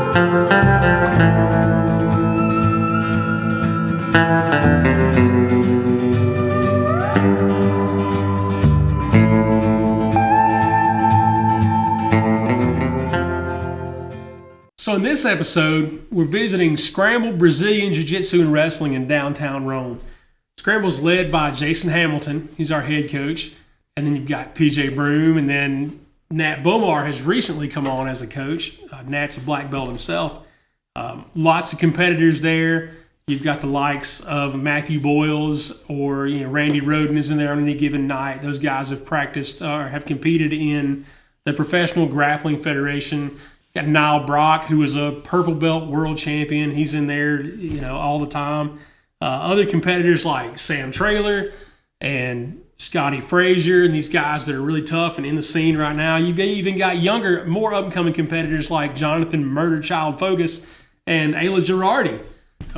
So in this episode, we're visiting Scramble, Brazilian Jiu-Jitsu and Wrestling in downtown Rome. Scramble's led by Jason Hamilton. He's our head coach. And then you've got PJ Broom, and then Nat Bomar has recently come on as a coach. Nat's a black belt himself. Lots of competitors there. You've got the likes of Matthew Boyles or Randy Roden is in there on any given night. Those guys have practiced or have competed in the Professional Grappling Federation. Got Niall Brock, who was a purple belt world champion. He's in there, all the time. Other competitors like Sam Traylor and Scotty Frazier and these guys that are really tough and in the scene right now. You've even got younger, more upcoming competitors like Jonathan Murder Child Focus and Ayla Girardi.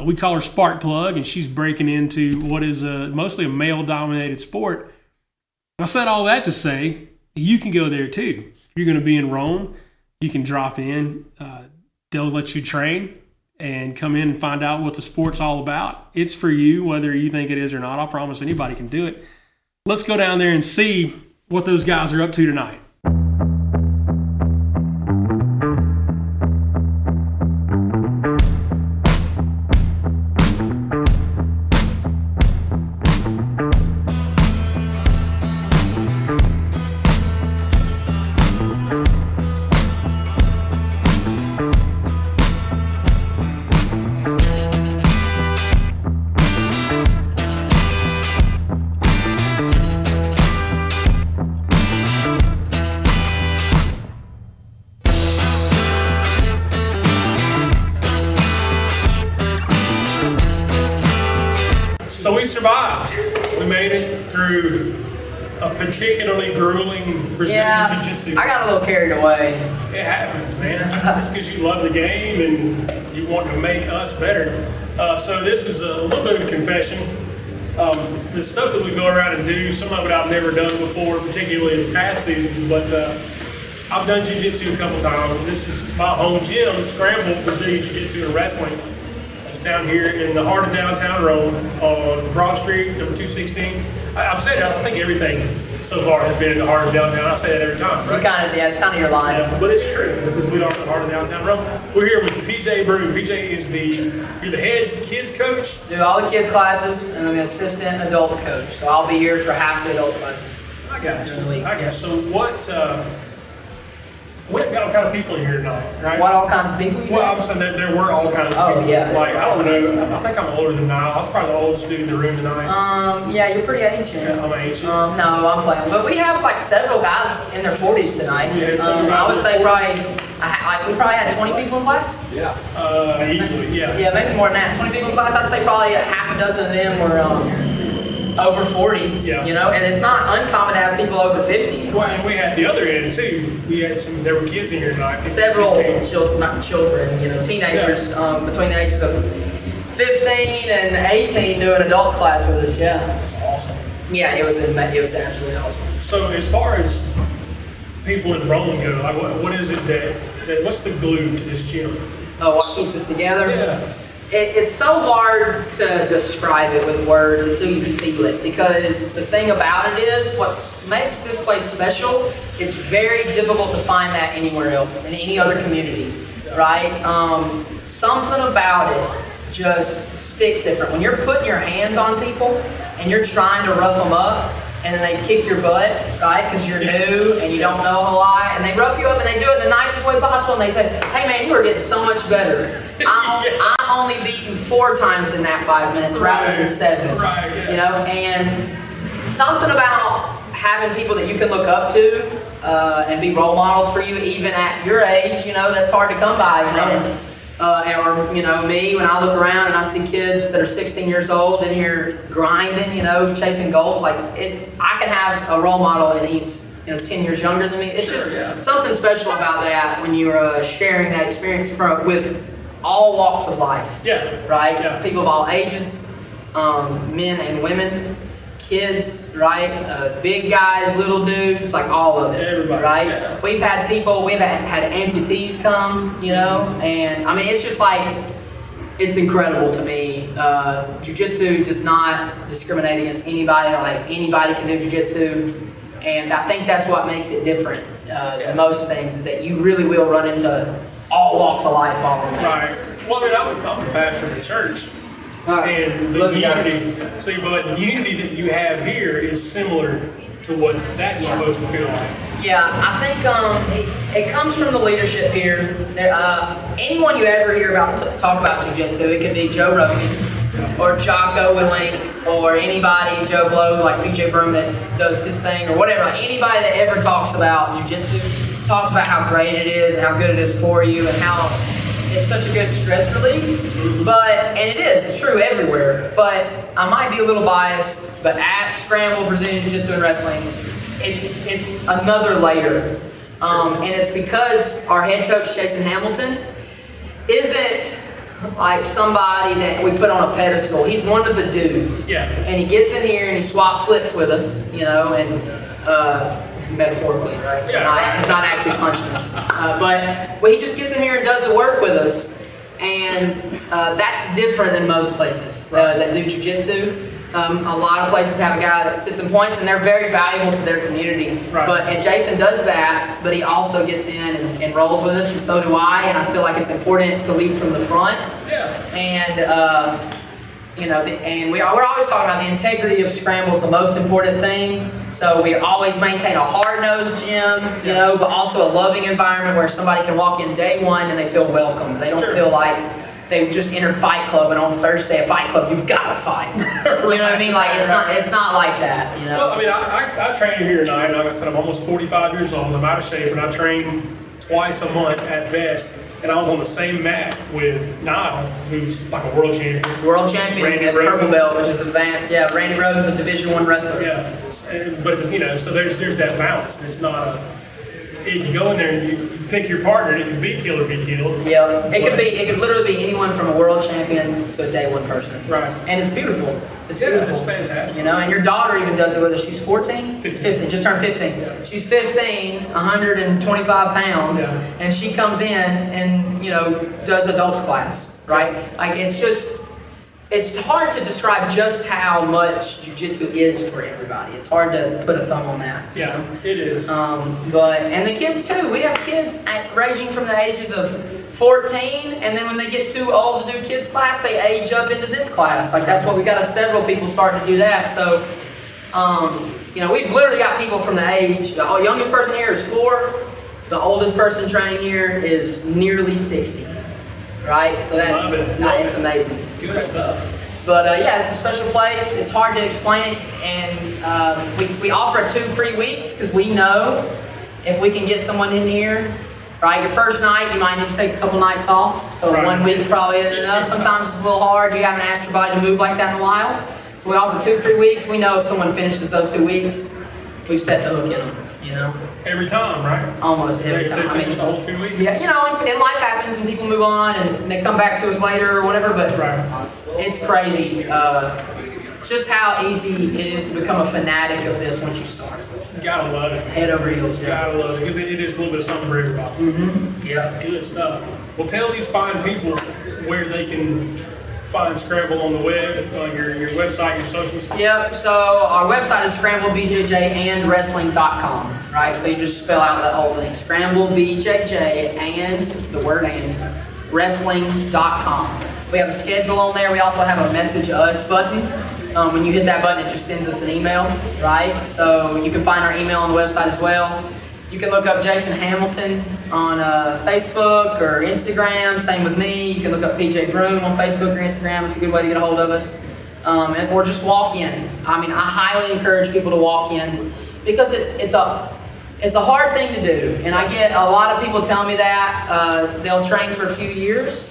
We call her Spark Plug, and she's breaking into what is mostly a male-dominated sport. I said all that to say you can go there too. If you're going to be in Rome, you can drop in. They'll let you train and come in and find out what the sport's all about. It's for you, whether you think it is or not. I promise anybody can do it. Let's go down there and see what those guys are up to tonight. So we survived. We made it through a particularly grueling Brazilian Jiu-Jitsu. I got a little carried away. It happens, man. It's because you love the game and you want to make us better. So this is a little bit of a confession. The stuff that we go around and do, some of it I've never done before, particularly in past seasons, but I've done Jiu-Jitsu a couple times. This is my home gym, Scramble, Brazilian Jiu-Jitsu and Wrestling. Down here in the heart of downtown Rome on Broad Street, number 216. I've said it, I think everything so far has been in the heart of downtown. I say that every time, right? It's kind of your line. Yeah, but it's true because we are in the heart of downtown Rome. We're here with PJ Broom. PJ is you're the head kids coach? Do all the kids classes, and I'm an assistant adults coach. So I'll be here for half the adult classes. I got you. So what kind of people are here tonight, right? What all kinds of people? Well, I'm saying there were all kinds of people. Yeah. Like, I don't know, I think I'm older than Niall. I was probably the oldest dude in the room tonight. Yeah, you're pretty ancient. Yeah, I'm ancient. No, I'm playing. But we have like several guys in their 40s tonight. I would say probably, we probably had 20 people in class. Yeah. Easily, yeah. Yeah, maybe more than that. 20 people in class. I'd say probably a half a dozen of them were over 40, and it's not uncommon to have people over 50. Well, and we had the other end too. There were kids in here tonight. Several children, teenagers between the ages of 15 and 18 doing adult class with us. Yeah. That's awesome. Yeah, it was absolutely awesome. So as far as people in Rome go, like what is it that what's the glue to this gym? Oh, what keeps us together? Yeah. It's so hard to describe it with words until you feel it, because the thing about it is what makes this place special, it's very difficult to find that anywhere else, in any other community, right? Something about it just sticks different. When you're putting your hands on people and you're trying to rough them up, and then they kick your butt, right? Because you're new and you don't know a lot, and they rough you up and they do it in the nicest way possible, and they say, "Hey man, you are getting so much better. I only beat you 4 times in that 5 minutes rather than 7." Right, yeah. And something about having people that you can look up to and be role models for you, even at your age, that's hard to come by, Or me, when I look around and I see kids that are 16 years old in here grinding, chasing goals, I can have a role model and he's 10 years younger than me. It's just something special about that when you're sharing that experience with all walks of life. Yeah. Right? Yeah. People of all ages, men and women, kids, right? Big guys, little dudes, like all of it, Everybody, right? yeah. We've had amputees come, you know, and I mean, it's just like, it's incredible to me. Jiu-Jitsu does not discriminate against anybody. Like, anybody can do Jiu-Jitsu, and I think that's what makes it different than most things, is that you really will run into all walks of life following that. Right. Well, I mean, I'm the pastor of the church, and the unity. But the unity that you have here is similar to what that's supposed to feel like. Yeah, I think it comes from the leadership here. Anyone you ever hear about talk about Jiu-Jitsu, it could be Joe Rogan, or Jocko Willink, or anybody, Joe Blow, like PJ Broom that does his thing, or whatever. Like, anybody that ever talks about Jiu-Jitsu talks about how great it is and how good it is for you and how it's such a good stress relief. And it is, it's true everywhere. But I might be a little biased, but at Scramble, Brazilian Jiu-Jitsu and Wrestling, it's another layer. And it's because our head coach, Jason Hamilton, isn't like somebody that we put on a pedestal. He's one of the dudes. Yeah. And he gets in here and he swaps flicks with us, you know, and metaphorically, right? Yeah. He's not actually punching us. But he just gets in here and does the work with us. And that's different than most places that do Jiu-Jitsu. A lot of places have a guy that sits and points, and they're very valuable to their community. Right. And Jason does that, but he also gets in and rolls with us, and so do I. And I feel like it's important to lead from the front. Yeah. And you know, and we're always talking about the integrity of Scramble is the most important thing. So we always maintain a hard-nosed gym, you know, but also a loving environment where somebody can walk in day one and they feel welcome. They don't feel like they just entered Fight Club and on first day of Fight Club, you've got to fight. You know what I mean? Like, it's not like that, you know? Well, I mean, I train here tonight, and I'm almost 45 years old. I'm out of shape, and I train twice a month at best. And I was on the same mat with Niall, who's like a world champion. World champion, Randy and Roden. purple belt, which is advanced. Yeah, Randy Roden's a Division I wrestler. Yeah, but it's, you know, so there's that balance. It's not if you go in there and you pick your partner, it can be kill or be killed. Yeah, it could literally be anyone from a world champion to a day one person. Right. And it's beautiful. It's beautiful. It's fantastic. You know, and your daughter even does it with us. She's 14? 15. Just turned 15. Yeah. She's 15, 125 pounds, Yeah. and she comes in and, you know, does adults class, right? Like, it's hard to describe just how much Jiu-Jitsu is for everybody. It's hard to put a thumb on that. Yeah, you know? it is. And the kids too. We have kids ranging from the ages of 14, and then when they get too old to do kids class, they age up into this class. Like, that's what we got. Several people starting to do that. So, you know, we've literally got people from the age. The youngest person here is 4. The oldest person training here is nearly 60. Right? So Love it. it's amazing. It's Good stuff. But yeah, it's a special place. It's hard to explain it, and we offer 2 free weeks because we know if we can get someone in here, right? Your first night, you might need to take a couple nights off. So Right. 1 week probably isn't enough. Sometimes it's a little hard. You haven't asked your body to move like that in a while. So we offer 2 free weeks. We know if someone finishes those 2 weeks, we've set the hook in them. You know, Every time, right? almost every They time. I finish mean, the whole 2 weeks? yeah, you know, and life happens and people move on and they come back to us later or whatever, but Right. it's crazy just how easy it is to become a fanatic of this once you start. You gotta love it. Head over heels, You yeah. gotta love it, because it is a little bit of something for everybody. Yeah. Good stuff. Well, tell these fine people where they can find Scramble on the web, on your website, your socials. Yep, so our website is scramblebjjandwrestling.com, right? So you just spell out the whole thing, scramblebjj and the word and wrestling.com. We have a schedule on there. We also have a message us button. When you hit that button, it just sends us an email, right? So you can find our email on the website as well. You can look up Jason Hamilton on Facebook or Instagram. Same with me. You can look up PJ Broom on Facebook or Instagram. It's a good way to get a hold of us. Or just walk in. I mean, I highly encourage people to walk in because it's a hard thing to do. And I get a lot of people tell me that. They'll train for a few years.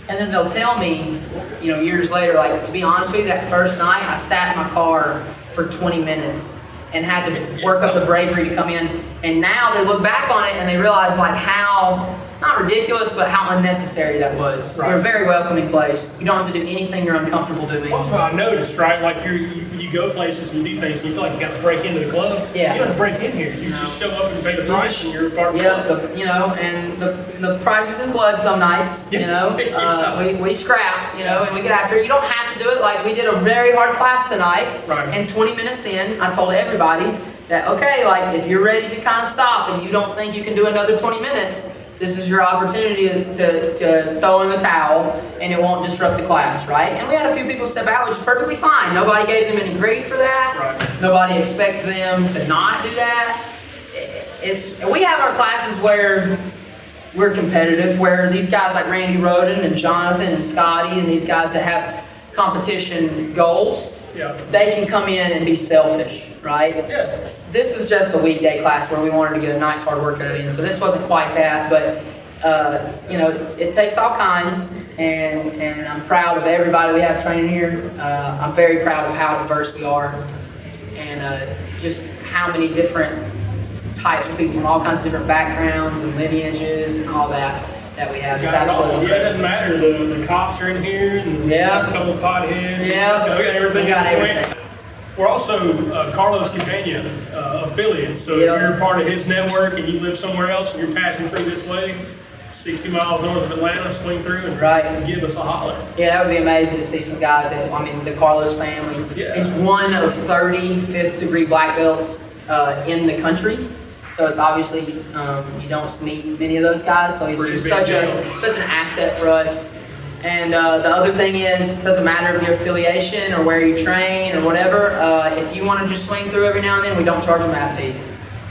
And then they'll tell me, you know, years later, like, to be honest with you, that first night I sat in my car for 20 minutes and had to work up the bravery to come in. And now they look back on it and they realize like how not ridiculous, but how unnecessary that was. Right. We're a very welcoming place. You don't have to do anything you're uncomfortable doing. Well, that's what I noticed, right? Like you go places and you do things and you feel like you got to break into the club. Yeah. You don't have to break in here. You just show up and pay the price and you're part of the club. And the price is in blood some nights, we scrap, and we get after it. You don't have to do it. Like we did a very hard class tonight, right. And 20 minutes in, I told everybody that, okay, like if you're ready to kind of stop and you don't think you can do another 20 minutes, this is your opportunity to throw in the towel and it won't disrupt the class, right? And we had a few people step out, which is perfectly fine. Nobody gave them any grief for that. Right. Nobody expected them to not do that. We have our classes where we're competitive, where these guys like Randy Roden and Jonathan and Scotty and these guys that have competition goals, they can come in and be selfish, right? Yeah. This is just a weekday class where we wanted to get a nice hard workout in, so this wasn't quite that, but it takes all kinds, and I'm proud of everybody we have training here. I'm very proud of how diverse we are, and just how many different types of people from all kinds of different backgrounds and lineages and all that we have. It's absolutely it doesn't matter. The cops are in here, and we got a couple of potheads. Yeah, we got everything. We're also Carlos Catania affiliate, so if you're part of his network and you live somewhere else and you're passing through this way, 60 miles north of Atlanta, swing through and give us a holler. Yeah, that would be amazing to see some guys the Carlos family is one of 30 fifth degree black belts in the country. So it's obviously, you don't meet many of those guys, so he's just such an asset for us. And the other thing is, it doesn't matter if your affiliation or where you train or whatever, if you want to just swing through every now and then, we don't charge a mat fee.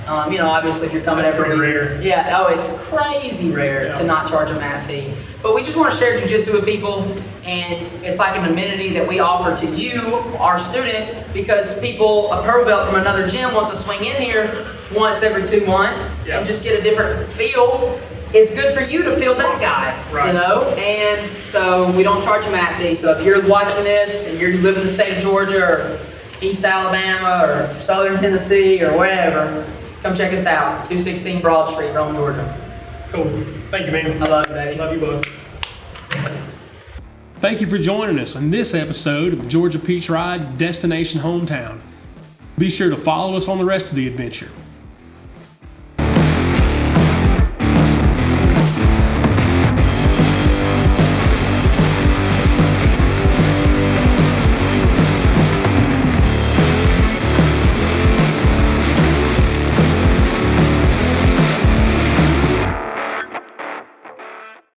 Obviously if you're coming every week. Rare. Yeah, it's crazy rare to not charge a mat fee. But we just want to share jiu-jitsu with people, and it's like an amenity that we offer to you, our student, because a purple belt from another gym wants to swing in here once every 2 months and just get a different feel. It's good for you to feel that guy, and so we don't charge a mat fee. So if you're watching this and you live in the state of Georgia or East Alabama or Southern Tennessee or wherever, come check us out, 216 Broad Street, Rome, Georgia. Cool. Thank you, man. I love you, baby. Love you, bud. Thank you for joining us on this episode of Georgia Peach Ride Destination Hometown. Be sure to follow us on the rest of the adventure.